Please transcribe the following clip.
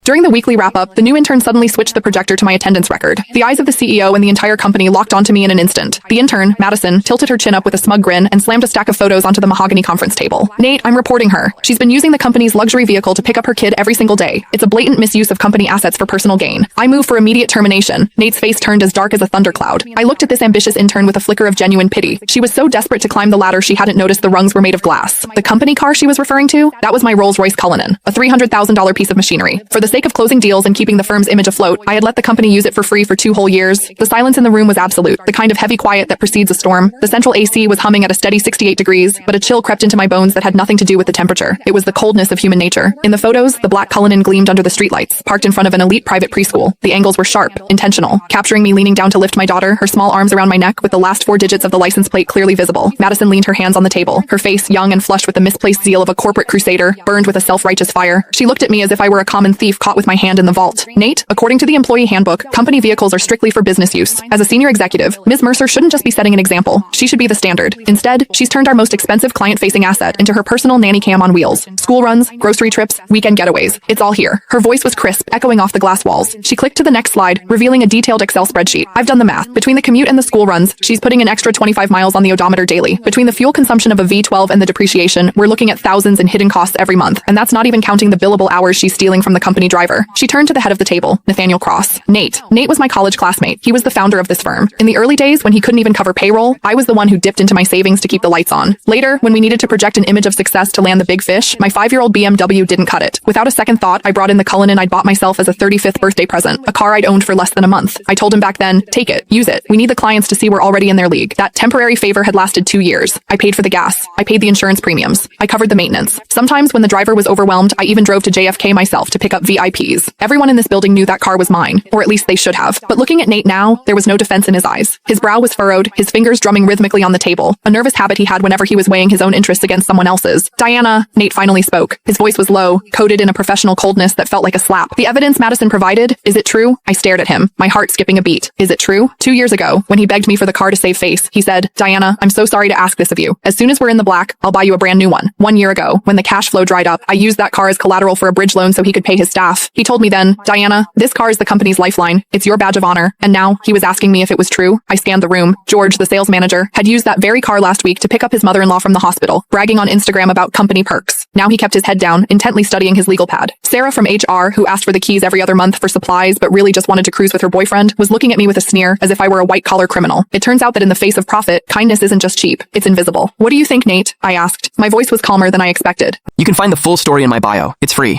During the weekly wrap-up, the new intern suddenly switched the projector to my attendance record. The eyes of the CEO and the entire company locked onto me in an instant. The intern, Madison, tilted her chin up with a smug grin and slammed a stack of photos onto the mahogany conference table. Nate, I'm reporting her. She's been using the company's luxury vehicle to pick up her kid every single day. It's a blatant misuse of company assets for personal gain. I move for immediate termination. Nate's face turned as dark as a thundercloud. I looked at this ambitious intern with a flicker of genuine pity. She was so desperate to climb the ladder she hadn't noticed the rungs were made of glass. The company car she was referring to? That was my Rolls-Royce Cullinan, a $300,000 piece of machinery. For the sake of closing deals and keeping the firm's image afloat, I had let the company use it for free for 2 whole years. The silence in the room was absolute, the kind of heavy quiet that precedes a storm. The central AC was humming at a steady 68 degrees, but a chill crept into my bones that had nothing to do with the temperature. It was the coldness of human nature. In the photos, the black Cullinan gleamed under the streetlights, parked in front of an elite private preschool. The angles were sharp, intentional, capturing me leaning down to lift my daughter, her small arms around my neck with the last 4 digits of the license plate clearly visible. Madison leaned her hands on the table, her face, young and flushed with the misplaced zeal of a corporate crusader, burned with a self-righteous fire. She looked at me as if I were a common thief caught with my hand in the vault. Nate, according to the employee handbook, company vehicles are strictly for business use. As a senior executive, Ms. Mercer shouldn't just be setting an example. She should be the standard. Instead, she's turned our most expensive client-facing asset into her personal nanny cam on wheels. School runs, grocery trips, weekend getaways. It's all here. Her voice was crisp, echoing off the glass walls. She clicked to the next slide, revealing a detailed Excel spreadsheet. I've done the math. Between the commute and the school runs, she's putting an extra 25 miles on the odometer daily. Between the fuel consumption of a V12 and the depreciation, we're looking at thousands in hidden costs every month. And that's not even counting the billable hours she's stealing from the company driver. She turned to the head of the table, Nathaniel Cross. Nate was my college classmate. He was the founder of this firm. In the early days, when he couldn't even cover payroll, I was the one who dipped into my savings to keep the lights on. Later, when we needed to project an image of success to land the big fish, my 5-year-old BMW didn't cut it. Without a second thought, I brought in the Cullinan I'd bought myself as a 35th birthday present, a car I'd owned for less than a month. I told him back then, take it, use it. We need the clients to see we're already in their league. That temporary favor had lasted 2 years. I paid for the gas. I paid the insurance premiums. I covered the maintenance. Sometimes when the driver was overwhelmed, I even drove to JFK myself to pick up VIPs. Everyone in this building knew that car was mine, or at least they should have. But looking at Nate now, there was no defense in his eyes. His brow was furrowed, his fingers drumming rhythmically on the table, a nervous habit he had whenever he was weighing his own interests against someone else's. Diana, Nate finally spoke. His voice was low, coated in a professional coldness that felt like a slap. The evidence Madison provided, is it true? I stared at him, my heart skipping a beat. Is it true? 2 years ago, when he begged me for the car to save face, he said, Diana, I'm so sorry to ask this of you. As soon as we're in the black, I'll buy you a brand new one. 1 year ago, when the cash flow dried up, I used that car as collateral for a bridge loan so he could pay his staff. He told me then, Diana, this car is the company's lifeline. It's your badge of honor. And now, he was asking me if it was true. I scanned the room. George, the sales manager, had used that very car last week to pick up his mother-in-law from the hospital, bragging on Instagram about company perks. Now he kept his head down, intently studying his legal pad. Sarah from HR, who asked for the keys every other month for supplies but really just wanted to cruise with her boyfriend, was looking at me with a sneer as if I were a white-collar criminal. It turns out that in the face of profit, kindness isn't just cheap, it's invisible. What do you think, Nate? I asked. My voice was calmer than I expected. You can find the full story in my bio. It's free.